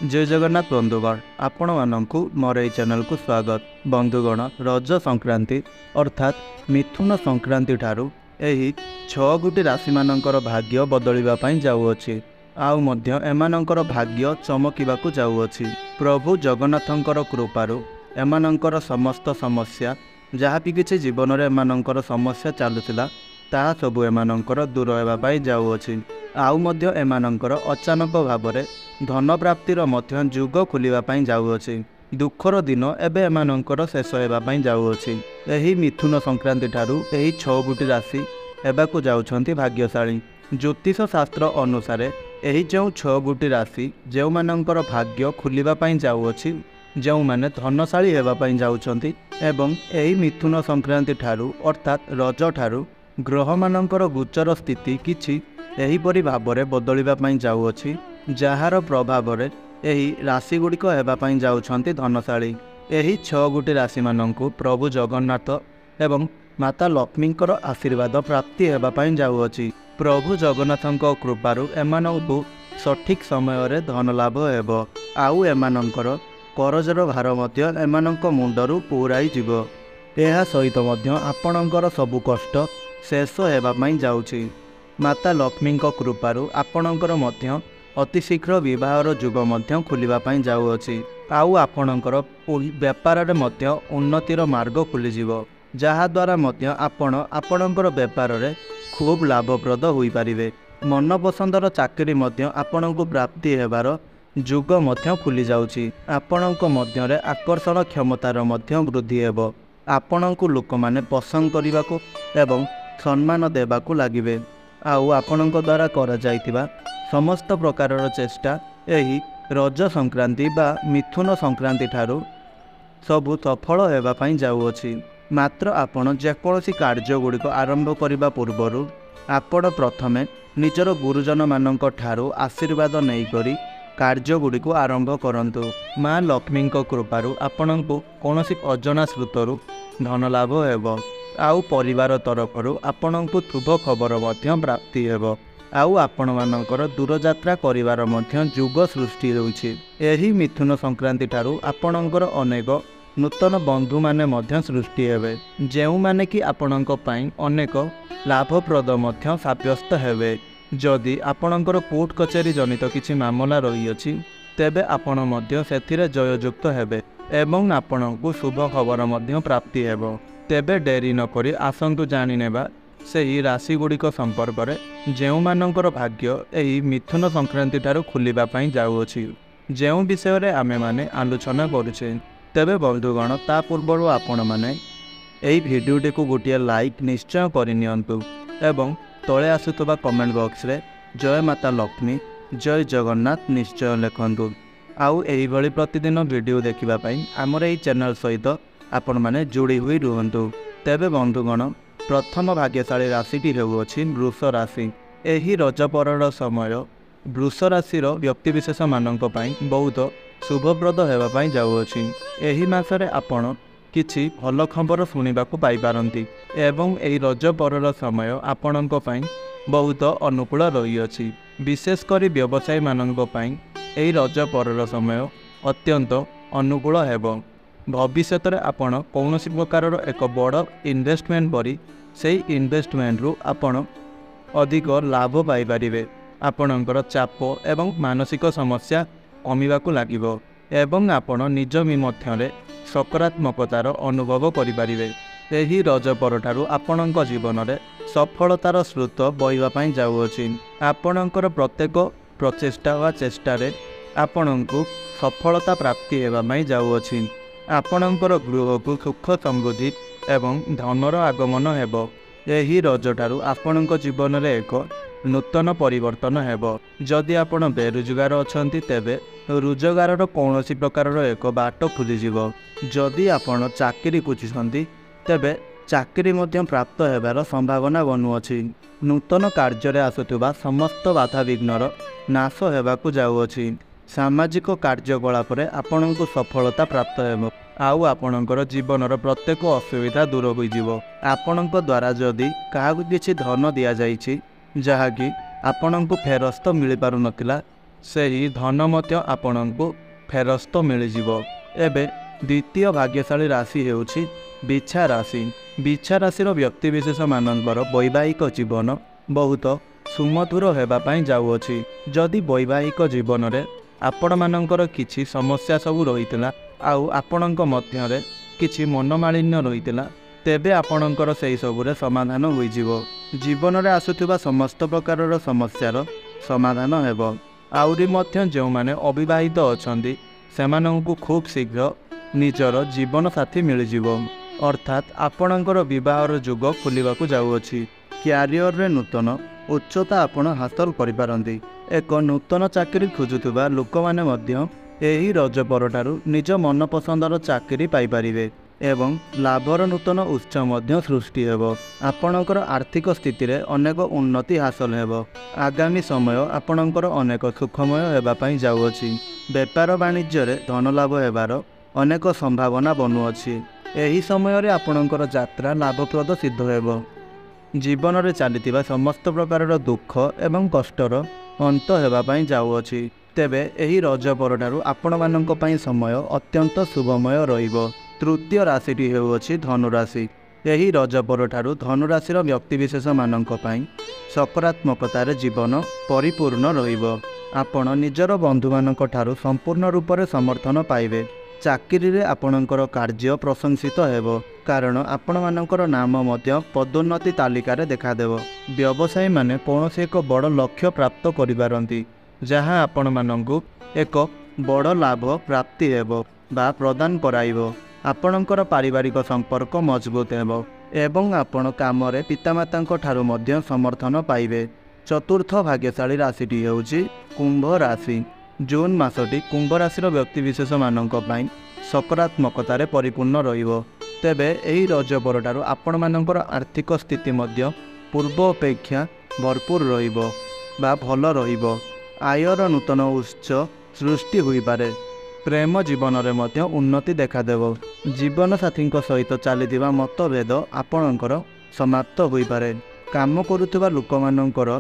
जय जगन्नाथ बंधुगण आपण मानू मोर ये चैनल को स्वागत। बंधुगण रज संक्रांति अर्थात मिथुन संक्रांति ठारू एही 6 गोटी राशि मानकर भाग्य बदलिबापी जाऊँगी आउ मध्य एमानंकर भाग्य चमकिबाकू जाऊँगी। प्रभु जगन्नाथंकर कृपारू एमानंकर समस्त समस्या जहाँ भी किसी जीवन में एमानंकर समस्या चलुला ताहा सबू एमानंकर दूर होगापाई जाऊँगी। आउ मध्य एमानंकर अचानक भाव में धन प्राप्तिर मध्य जुग खोलिबापाई जाऊँगी। दुखर दिन एबे एमानंकर शेष होगापाई जाऊँगी। एही मिथुन संक्रांति ठारू एही 6 गोटी राशि हेबाकू जाउछंती भाग्यशाली। ज्योतिष शास्त्र अनुसार एही जो 6 गोटी राशि जो मानंकर भाग्य खोलिबापाई जाऊँगी, जो माने धनशाली हेबापाई जाउछंती एवं एही मिथुन संक्रांति ठारू अर्थात रज ठारू ग्रह मानंकर गोचर स्थिति किछि एहीपरि भाव में बदलिबापाई जाऊँगी, जार प्रभाव में एही राशि गुड़िक हेबापाई जाउछंती धनशाली। एही 6 गोटी राशि मानंकु प्रभु जगन्नाथ एवं माता लक्ष्मींकर आशीर्वाद प्राप्ति हेबापाई जाऊँगी। प्रभु जगन्नाथंक कृपारू एमानंकु सठिक समय रे धन लाभ हेबो। आउ एमानंकर करजर भार मध्य एमानंक मुंडरू पूराई जिवो। एहा सहित मध्य आपणंकर सबु कष्ट शेष हेबापाई जाउछि। माता लक्ष्मींक कृपारू आपणंकर मध्य अति शीघ्र विवाहर जुग मध्य खोलिबापाई जाऊँगी। आउ आपणंकर व्यापार रे मध्य उन्नतिर मार्ग खोलिजिवो, जहाद्वारा मध्य आपणंकर व्यापार रे खूब लाभप्रद होई पारिबे। मन पसंदर चाकरी मध्य आपणंकु प्राप्ति हेबार जुग मध्य खुली जाउछि। आपणंक मध्य रे आकर्षण क्षमतार मध्य वृद्धि हेबो। आपणंकु लोकमाने पसंद करिबाकू एवं सम्मान देबाकू लागिबे। आउ आपणंक द्वारा करा जाइतिबा समस्त प्रकारर चेष्टा एही रज संक्रांति बा मिथुन संक्रांति ठारू सबु सफल हेबापाई जाऊँगी। मात्र आपण जेकोसी कार्य गुड़िक आरंभ करने पूर्वर आपण प्रथमे निजर गुरुजन मानक ठारू आशीर्वाद नहीं करी कार्य गुड़िक आरंभ करंतु। माँ लक्ष्मी कृपारू आपण को कौनसी अजना स्रोतरू धन लाभ हेब। आउ परिवार तरफरू आपण को शुभ खबर मध्य प्राप्ति हेब। आउ आपण मानकर दूरयात्रा करिवार मध्य जुग सृष्टि होछि। एही मिथुन संक्रांति ठारू आपणकर अनेक नूतन बंधु माने मध्य सृष्टि हेबे, जेउ माने कि आपणक पई अनेक लाभप्रद मध्य साब्यस्त हेबे। जदि आपणकर कोर्ट कचेरी जनित किछि मामला रही अछि तेबे आपण मध्य सेथिरे जययुक्त हेबे एवं आपणकु शुभ खबर मध्य प्राप्ति हेबो। तेबे डेरी न करी आसंतु जानि नेबा सेही राशि गुड़िक संपर्क में जो मानकर भाग्य एही मिथुन संक्रांति ठारू खोलिबापाई जाऊँगी, जो विषय रे आमे माने आलोचना करुछे। तेबे बंधुगण ता पूर्व आपण माने एही भिडियोटी को गोटे लाइक निश्चय करनियंतु एवं तले आसुतबा कमेंट बॉक्स रे जय माता लक्ष्मी जय जगन्नाथ निश्चय लिखंतु। आउ एही भली प्रतिदिन वीडियो देखिबा पई हमर एही चैनल सहित आपण माने जोड़ी हुई रुहंतु। तेबे बंधुगण प्रथम भाग्यशाली राशिटी हेउछि वृष राशि। एही रजपर्वर समय वृष राशिर व्यक्तिविशेष मानक पई बहुत शुभप्रद हेबापाई जाउछि। एही मासरे आपण किछि भल खबर शुणिबाकू पाई पारंती एवं एही रजपर्वर समय आपणक पई बहुत अनुकूल रही अछि। विशेषकर व्यवसायी मानक पई एही रजपर्वर समय अत्यंत अनुकूल हेबो। भविष्य में आपण कौन प्रकार एक बड़ इन्वेस्टमेंट करी से इन्वेस्टमेंट रु आपण अधिक लाभ पाइपर। आपणकर चाप एवं मानसिक समस्या कमिबाकू लागिबो एवं आपण निज मध्य सकारात्मकतार अनुभव करिपारिबे। एही रजपर्व ठारू आपणक जीवन में सफलतार स्रोत बहिबापाई जाऊँगी। आपणकर प्रत्येक प्रचेष्टा वा चेष्टारे आपणकू सफलता प्राप्ति हेबापाई जाऊँगी। आपणकर गृह को सुख समृद्धि एवं धनर आगमन हेब। एही रज ठारू आपणक जीवन में एक नूतन परिवर्तन हेब। जदि आपण बेरोजगार अछंती तेबे रोजगार कौन प्रकार एक बाट खुलीजिवो। जदि आपण चाकरी खोजुछंती तेबे चाकरी मध्य प्राप्त हेबार संभावना बनुअछि। नूतन कार्य आसुथुबा समस्त बाधा विघ्नर नाश हेबाकू जाउअछि। सामाजिक कार्यकलाप आपणको सफलता प्राप्त हेब। आउ आपणकर जीवनर प्रत्येक असुविधा दूर होइजिवो। आपणक द्वारा जदि काहाकु किछि धन दिया जाइछि जहाँकि आपणको फेरस्त मिल पारु नथिला ସେହି ଧନ ମଧ୍ୟ ଆପଣଙ୍କୁ ଫେରସ୍ତ ମିଳିଯିବ। ଏବେ ଦ୍ୱିତୀୟ ଭାଗ୍ୟଶାଳୀ ରାଶି ହେଉଛି ବିଛା ରାଶି। ବିଛା ରାଶିର ବ୍ୟକ୍ତିବିଶେଷମାନଙ୍କର ବୈବାହିକ ଜୀବନ ବହୁତ ସୁମଧୁର ହେବା ପାଇଁ ଯାଉଅଛି। ଯଦି ବୈବାହିକ ଜୀବନରେ ଆପଣମାନଙ୍କର କିଛି ସମସ୍ୟା ସବୁ ରହିଥିଲା ଆଉ ଆପଣଙ୍କ ମଧ୍ୟରେ କିଛି ମନମାଳିନ୍ୟ ରହିଥିଲା, ତେବେ ଆପଣଙ୍କର ସେହି ସବୁରେ ସମାଧାନ ହୋଇଯିବ। ଜୀବନରେ ଆସୁଥିବା ସମସ୍ତ ପ୍ରକାରର ସମସ୍ୟାର ସମାଧାନ ହେବ। ଆହୁରି ମଧ୍ୟ ଯେଉଁମାନେ ଅବିବାହିତ ଅଛନ୍ତି ସେମାନଙ୍କୁ ଖୁବ୍ ଶୀଘ୍ର ନିଜର ଜୀବନସାଥୀ ମିଳିଯିବ, ଅର୍ଥାତ୍ ଆପଣଙ୍କର ବିବାହର ଯୁଗ ଖୋଲିବାକୁ ଯାଉଅଛି। କ୍ୟାରିୟରରେ ନୂତନ ଉଚ୍ଚତା ଆପଣ ହାସଲ କରିପାରନ୍ତି। ଏକ ନୂତନ ଚାକିରି ଖୋଜୁଥିବା ଲୋକମାନେ ମଧ୍ୟ ଏହି ରଜ ପରଠାରୁ ନିଜ ମନପସନ୍ଦର ଚାକିରି ପାଇପାରିବେ ଏବଂ ଲାଭର ନୂତନ ଉତ୍ସ ମଧ୍ୟ ସୃଷ୍ଟି ହେବ। ଆପଣଙ୍କର ଆର୍ଥିକ ସ୍ଥିତିରେ ଅନେକ ଉନ୍ନତି ହାସଲ ହେବ। ଆଗାମୀ ସମୟ ଆପଣଙ୍କର ଅନେକ ସୁଖମୟ ହେବା ପାଇଁ ଯାଉଅଛି। ବେପାର ବାଣିଜ୍ୟରେ ଧନଲାଭ ହେବାର ଅନେକ ସମ୍ଭାବନା ବନୁଅଛି। ଏହି ସମୟରେ ଆପଣଙ୍କର ଯାତ୍ରା ଲାଭପ୍ରଦ ସିଦ୍ଧ ହେବ। ଜୀବନରେ ଚାଲିଥିବା ସମସ୍ତ ପ୍ରକାରର ଦୁଃଖ ଏବଂ କଷ୍ଟର ଅନ୍ତ ହେବା ପାଇଁ ଯାଉଅଛି। ତେବେ ଏହି ରଜ ପରଠାରୁ ଆପଣମାନଙ୍କ ପାଇଁ ସମୟ ଅତ୍ୟନ୍ତ ଶୁଭମୟ ରହିବ। ତୃତୀୟ ରାଶିଟି ହେଉଅଛି ଧନୁରାଶି। ଏହି ରଜ ପରଠାରୁ ଧନୁରାଶିର ବ୍ୟକ୍ତିବିଶେଷମାନଙ୍କ ପାଇଁ ସକାରାତ୍ମକତାରେ ଜୀବନ ପରିପୂର୍ଣ୍ଣ ରହିବ। ଆପଣ ନିଜର ବନ୍ଧୁମାନଙ୍କ ଠାରୁ ସମ୍ପୂର୍ଣ୍ଣ ରୂପରେ ସମର୍ଥନ ପାଇବେ। ଚାକିରିରେ ଆପଣଙ୍କର କାର୍ଯ୍ୟ ପ୍ରଶଂସିତ ହେବ, କାରଣ ଆପଣମାନଙ୍କର ନାମ ମଧ୍ୟ ପଦୋନ୍ନତି ତାଲିକାରେ ଦେଖାଦେବ। ବ୍ୟବସାୟୀମାନେ କୌଣସି ଏକ ବଡ଼ ଲକ୍ଷ୍ୟ ପ୍ରାପ୍ତ କରିପାରନ୍ତି, ଯାହା ଆପଣମାନଙ୍କୁ ଏକ ବଡ଼ ଲାଭ ପ୍ରାପ୍ତି ହେବ ବା ପ୍ରଦାନ କରାଇବ। ଆପଣଙ୍କର ପାରିବାରିକ ସମ୍ପର୍କ ମଜବୁତ ହେବ ଏବଂ ଆପଣ କାମରେ ପିତାମାତାଙ୍କ ଠାରୁ ମଧ୍ୟ ସମର୍ଥନ ପାଇବେ। ଚତୁର୍ଥ ଭାଗ୍ୟଶାଳୀ ରାଶିଟି ହେଉଛି କୁମ୍ଭ ରାଶି। ଜୁନ୍ ମାସଟି କୁମ୍ଭ ରାଶିର ବ୍ୟକ୍ତିବିଶେଷମାନଙ୍କ ପାଇଁ ସକାରାତ୍ମକତାରେ ପରିପୂର୍ଣ୍ଣ ରହିବ। ତେବେ ଏହି ରଜ ପରଠାରୁ ଆପଣମାନଙ୍କର ଆର୍ଥିକ ସ୍ଥିତି ମଧ୍ୟ ପୂର୍ବ ଅପେକ୍ଷା ଭରପୁର ରହିବ ବା ଭଲ ରହିବ। ଆୟର ନୂତନ ଉତ୍ସ ସୃଷ୍ଟି ହୋଇପାରେ। ପ୍ରେମ ଜୀବନରେ ମଧ୍ୟ ଉନ୍ନତି ଦେଖାଦେବ। ଜୀବନସାଥୀଙ୍କ ସହିତ ଚାଲିଥିବା ମତଭେଦ ଆପଣଙ୍କର ସମାପ୍ତ ହୋଇପାରେ। କାମ କରୁଥିବା ଲୋକମାନଙ୍କର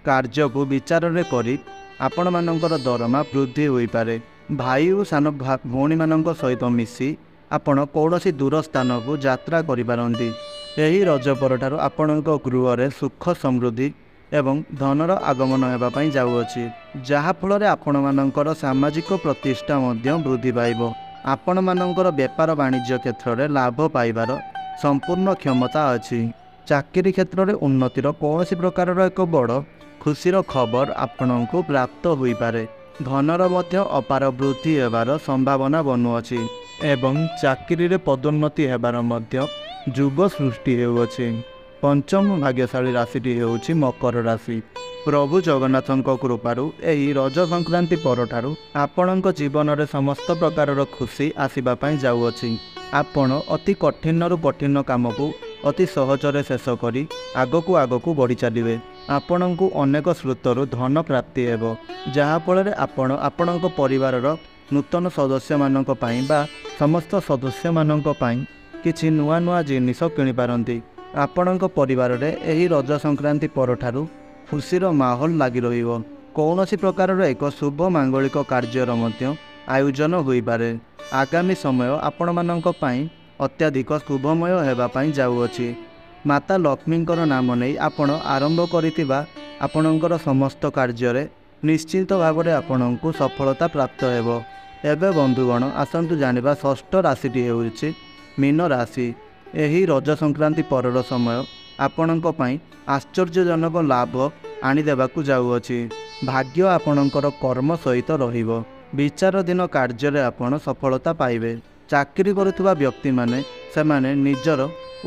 କାର୍ଯ୍ୟକୁ ବିଚାରରେ କରି ଆପଣମାନଙ୍କର ଦରମା ବୃଦ୍ଧି ହୋଇପାରେ। ଭାଇ ଓ ସାନ ଭଉଣୀମାନଙ୍କ ସହିତ ମିଶି ଆପଣ କୌଣସି ଦୂର ସ୍ଥାନକୁ ଯାତ୍ରା କରିପାରନ୍ତି। ଏହି ରଜ ପରଠାରୁ ଆପଣଙ୍କ ଗୃହରେ ସୁଖ ସମୃଦ୍ଧି ଏବଂ ଧନର ଆଗମନ ହେବା ପାଇଁ ଯାଉଅଛି, ଯାହାଫଳରେ ଆପଣମାନଙ୍କର ସାମାଜିକ ପ୍ରତିଷ୍ଠା ମଧ୍ୟ ବୃଦ୍ଧି ପାଇବ। ଆପଣମାନଙ୍କର ବେପାର ବାଣିଜ୍ୟ କ୍ଷେତ୍ରରେ ଲାଭ ପାଇବାର ସମ୍ପୂର୍ଣ୍ଣ କ୍ଷମତା ଅଛି। ଚାକିରି କ୍ଷେତ୍ରରେ ଉନ୍ନତିର କୌଣସି ପ୍ରକାରର ଏକ ବଡ଼ ଖୁସିର ଖବର ଆପଣଙ୍କୁ ପ୍ରାପ୍ତ ହୋଇପାରେ। ଧନର ମଧ୍ୟ ଅପାର ବୃଦ୍ଧି ହେବାର ସମ୍ଭାବନା ବନୁଅଛି ଏବଂ ଚାକିରିରେ ପଦୋନ୍ନତି ହେବାର ମଧ୍ୟ ଯୁଗ ସୃଷ୍ଟି ହେଉଅଛି। ପଞ୍ଚମ ଭାଗ୍ୟଶାଳୀ ରାଶିଟି ହେଉଛି ମକର ରାଶି। ପ୍ରଭୁ ଜଗନ୍ନାଥଙ୍କ କୃପାରୁ ଏହି ରଜ ସଂକ୍ରାନ୍ତି ପରଠାରୁ ଆପଣଙ୍କ ଜୀବନରେ ସମସ୍ତ ପ୍ରକାରର ଖୁସି ଆସିବା ପାଇଁ ଯାଉଅଛି। ଆପଣ ଅତି କଠିନରୁ କଠିନ କାମକୁ ଅତି ସହଜରେ ଶେଷ କରି ଆଗକୁ ଆଗକୁ ବଢ଼ି ଚାଲିବେ। ଆପଣଙ୍କୁ ଅନେକ ସ୍ରୋତରୁ ଧନ ପ୍ରାପ୍ତି ହେବ, ଯାହାଫଳରେ ଆପଣ ଆପଣଙ୍କ ପରିବାରର ନୂତନ ସଦସ୍ୟମାନଙ୍କ ପାଇଁ ବା ସମସ୍ତ ସଦସ୍ୟମାନଙ୍କ ପାଇଁ କିଛି ନୂଆ ନୂଆ ଜିନିଷ କିଣିପାରନ୍ତି। ଆପଣଙ୍କ ପରିବାରରେ ଏହି ରଜ ସଂକ୍ରାନ୍ତି ପରଠାରୁ ଖୁସିର ମାହୋଲ ଲାଗି ରହିବ। କୌଣସି ପ୍ରକାରର ଏକ ଶୁଭ ମାଙ୍ଗଳିକ କାର୍ଯ୍ୟର ମଧ୍ୟ ଆୟୋଜନ ହୋଇପାରେ। ଆଗାମୀ ସମୟ ଆପଣମାନଙ୍କ ପାଇଁ ଅତ୍ୟଧିକ ଶୁଭମୟ ହେବା ପାଇଁ ଯାଉଅଛି। ମାତା ଲକ୍ଷ୍ମୀଙ୍କର ନାମ ନେଇ ଆପଣ ଆରମ୍ଭ କରିଥିବା ଆପଣଙ୍କର ସମସ୍ତ କାର୍ଯ୍ୟରେ ନିଶ୍ଚିତ ଭାବରେ ଆପଣଙ୍କୁ ସଫଳତା ପ୍ରାପ୍ତ ହେବ। ଏବେ ବନ୍ଧୁଗଣ, ଆସନ୍ତୁ ଜାଣିବା ଷଷ୍ଠ ରାଶିଟି ହେଉଛି ମୀନ ରାଶି। ଏହି ରଜ ସଂକ୍ରାନ୍ତି ପରର ସମୟ ଆପଣଙ୍କ ପାଇଁ ଆଶ୍ଚର୍ଯ୍ୟଜନକ ଲାଭ ଆଣିଦେବାକୁ ଯାଉଅଛି। ଭାଗ୍ୟ ଆପଣଙ୍କର କର୍ମ ସହିତ ରହିବ। ବିଚାରାଧୀନ କାର୍ଯ୍ୟରେ ଆପଣ ସଫଳତା ପାଇବେ। ଚାକିରି କରୁଥିବା ବ୍ୟକ୍ତିମାନେ ସେମାନେ ନିଜର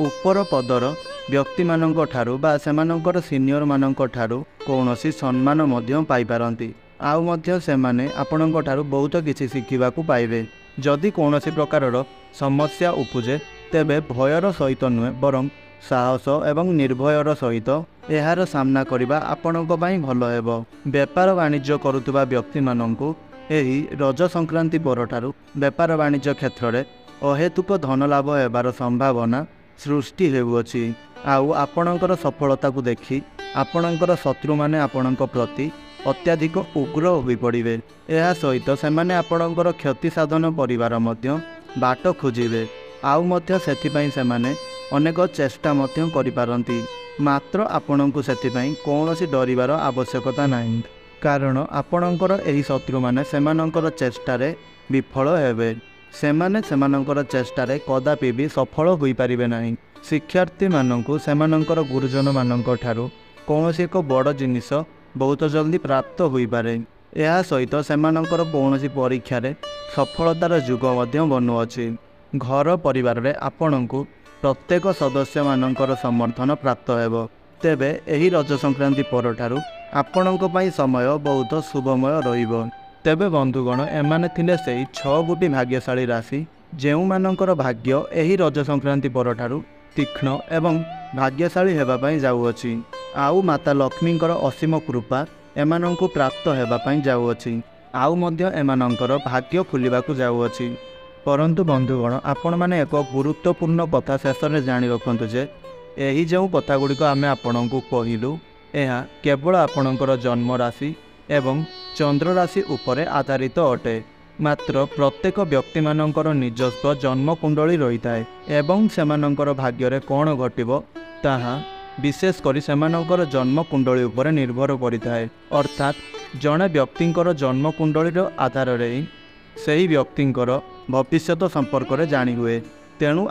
ଉପର ପଦର ବ୍ୟକ୍ତିମାନଙ୍କ ଠାରୁ ବା ସେମାନଙ୍କର ସିନିୟରମାନଙ୍କ ଠାରୁ କୌଣସି ସମ୍ମାନ ମଧ୍ୟ ପାଇପାରନ୍ତି। ଆଉ ମଧ୍ୟ ସେମାନେ ଆପଣଙ୍କ ଠାରୁ ବହୁତ କିଛି ଶିଖିବାକୁ ପାଇବେ। ଯଦି କୌଣସି ପ୍ରକାରର ସମସ୍ୟା ଉପୁଜେ, ତେବେ ଭୟର ସହିତ ନୁହେଁ ବରଂ ସାହସ ଏବଂ ନିର୍ଭୟର ସହିତ ଏହାର ସାମ୍ନା କରିବା ଆପଣଙ୍କ ପାଇଁ ଭଲ ହେବ। ବେପାର ବାଣିଜ୍ୟ କରୁଥିବା ବ୍ୟକ୍ତିମାନଙ୍କୁ ଏହି ରଜ ସଂକ୍ରାନ୍ତି ପରଠାରୁ ବେପାର ବାଣିଜ୍ୟ କ୍ଷେତ୍ରରେ ଅହେତୁକ ଧନଲାଭ ହେବାର ସମ୍ଭାବନା ସୃଷ୍ଟି ହେଉଅଛି। ଆଉ ଆପଣଙ୍କର ସଫଳତାକୁ ଦେଖି ଆପଣଙ୍କର ଶତ୍ରୁମାନେ ଆପଣଙ୍କ ପ୍ରତି अत्याधिक उग्र होई पड़िबे। एहा सहित सेमाने आपणकर क्षति साधन परिवार मध्य बाट खोजिबे। आउ मध्य सेथिपई सेमाने अनेक चेष्टा मध्य करिपारंती। मात्र आपणଙ୍କୁ सेथिपई कौनसी डरिबार आवश्यकता नाही, कारण आपणकर एही शत्रु माने सेमानकर चेष्टारे विफल हेबे। सेमाने सेमानकर चेष्टारे कदापि भी सफल होई पारिबे नाही। शिक्षार्थी मानंकु सेमानकर गुरुजन मानंक ठारू कौनसी एक बड़ जिनिस बहुत जल्दी प्राप्त होई पारे। एहा सहित सेमानकर कौनसी परीक्षा रे सफलतार जुग मध्य बनुअछि। घर परिवार रे आपणଙ୍କୁ प्रत्येक सदस्य मानंकर समर्थन प्राप्त हेबो। तेबे एही रज संक्रांति परठारू आपणଙ୍କ ପାଇଁ समय बहुत शुभमय रहिबो। तेबे बंधुगण एमाने थिले सेही 6 गोटी भाग्यशाली राशि जेउ मानंकर भाग्य एही रज संक्रांति परठारू तीक्ष्ण एवं भाग्यशाली हेबा पई जाउअछि। आउ माता लक्ष्मींकर असीम कृपा एमानंकु प्राप्त हेबा पई जाउअछि। आउ मध्य एमानंकर भाग्य खुलिबाकु जाउअछि। परंतु बंधुगण आपण माने एक गुरुत्वपूर्ण कथा शेष में जाणी रखु जे यही जो कथा गुड़िक आम आपणଙ୍କୁ कहलु यह केवल आपणकर जन्म राशि एवं चंद्र राशि उपरे आधारित अटे। मात्र प्रत्येक व्यक्ति मानकर निजस्व जन्म कुंडली रही थाए एवं सेमानकर भाग्य कौन घटिबो ताहा विशेष करी सेमानकर जन्म कुंडली उपरे निर्भर करिथाए। अर्थात जड़े व्यक्तिंकर जन्म कुंडलीर आधार रे ही सही व्यक्तिंकर भविष्यत संपर्क में जानी हुए। तेणु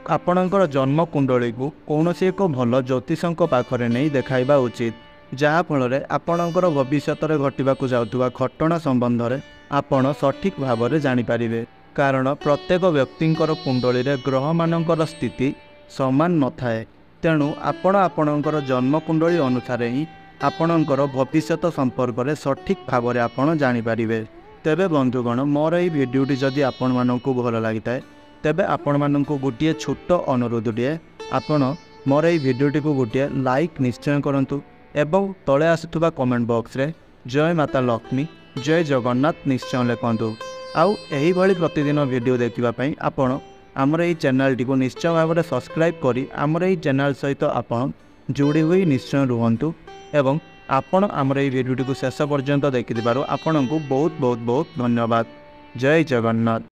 आपणकर जन्म कुंडली को कौनसी एक भल ज्योतिषक पाखरे नहीं देखाइबा उचित, जहाँफल आपणकर भविष्यत में घटवाक जाउथुवा घटना संबंध में आपण सठिक भाव में जानीपारे। कारण प्रत्येक व्यक्तिंकर कुंडली रे ग्रह मानकर स्थिति समान न थाए। तेणु आपणकर जन्म कुंडली अनुसार ही आपणकर भविष्यत संपर्क में सठिक भाव में आपण जानीपारे। तेबे बंधुगण मोर ये भिडियोटी जदि आपण मानंकु भल लगी थाए तेबे आपण मानंकु गोटे छोट अनुरोधटिए आपण मोर ये भिडियोटी को गोटे लाइक निश्चय करंतु एवं तले आसुवा कमेंट बॉक्स रे जय माता लक्ष्मी जय जगन्नाथ निश्चय लिखंतु। आउ एही भली प्रतिदिन वीडियो देखिबा पई आपण आमर ये चैनल टी को निश्चय भाव में सब्सक्राइब करी आमर ये चैनल सहित आपण जोड़ी हुई निश्चय रुहंतु एवं आपण आमर ये वीडियो को शेष पर्यंत देखिथिबारु आपणଙ୍କୁ बहुत बहुत बहुत धन्यवाद। जय जगन्नाथ।